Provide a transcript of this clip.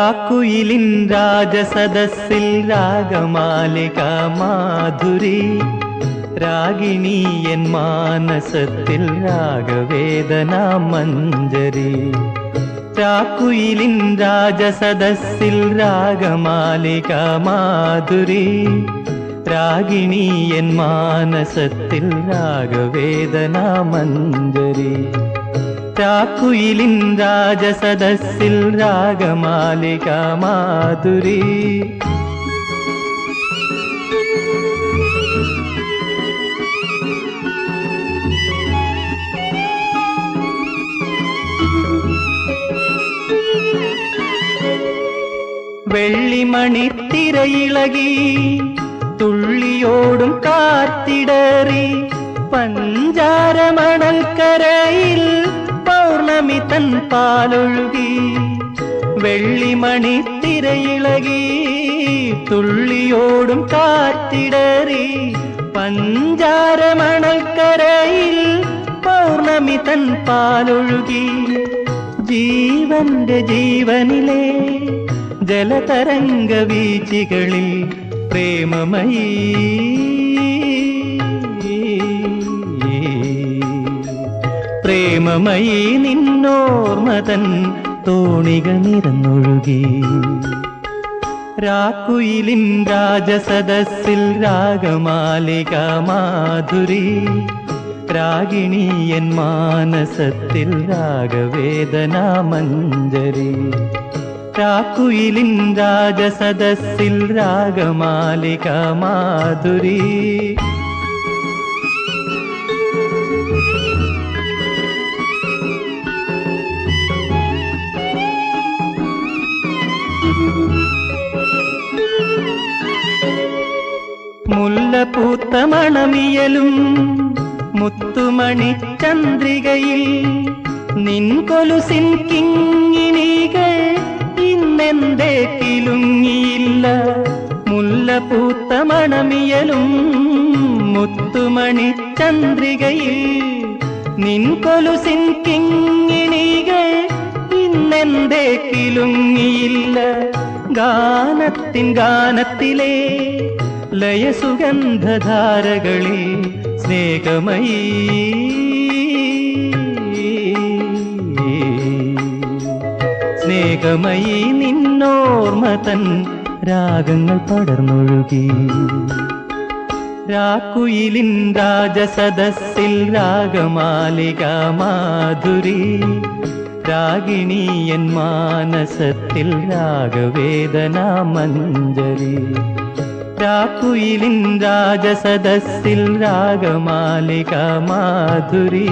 രാക്കുയിലിൻ രാജസദസ്സിൽ ragamalika Madhuri, Ragini N മാനസത്തിൽ രാഗവേദന മഞ്ജരി. രാക്കുയിലിൻ രാജസദസ്സിൽ ragamalika Madhuri, Ragini N മാനസത്തിൽ രാഗവേദന മഞ്ജരി. രാക്കുയിലിൻ രാജസദസ്സിൽ രാഗമാലിക മാധുരി. വെള്ളിമണിത്തിരയിളകി തുള്ളിയോടും കാത്തിടറി, പഞ്ചാരമണൽക്കരയിൽ പൗർണമി തൻ പാലൊഴുകി. വെള്ളിമണിത്തിരയിളകി തുള്ളിയോടും കാത്തിടറി, പഞ്ചാരമണൽക്കരയിൽ പൗർണമി തൻ പാലൊഴുകി. ജീവന്റെ ജീവനിലെ ജലതരംഗ വീചികളിൽ പ്രേമമയീ പ്രേമമയീ നിന്നോർമതൻ തോണികൾ നിറന്നൊഴുകി. രാക്കുയിലിൻ രാജസദസ്സിൽ രാഗമാലിക മാധുരി, രാഗിണി എൻ മാനസത്തിൽ രാഗവേദന മഞ്ജരി. രാക്കുയിലിൻ രാജസദസ്സിൽ രാഗമാലിക മാധുരി. മുല്ലപ്പൂത്ത മണമിയലും മുത്തുമണി ചന്ദ്രികയിൽ നിൻ കൊലുസിൻ കിങ്ങിണികൾ ഇന്നെന്തേ കിലുങ്ങിയില്ല. മുല്ലപ്പൂത്ത മണമിയലും മുത്തുമണി ചന്ദ്രികയിൽ നിൻ കൊലുസിൻ കിങ്ങിണികൾ ഇന്നെന്തേ കിലുങ്ങിയില്ല. ഗാനത്തിൻ ഗാനത്തിലെ ലയസുഗന്ധധാരകളിൽ സ്നേഹമയീ സ്നേഹമയീ നിന്നോർമതൻ രാഗങ്ങൾ പടർന്നൊഴുകി. രാക്കുയിലിൻ രാജസദസ്സിൽ രാഗമാലിക മാധുരി, രാഗിണി എൻ മാനസത്തിൽ രാഗവേദന മഞ്ജരി. രാക്കുയിലിൻ രാജസദസ്സിൽ രാഗമാലിക മാധുരി.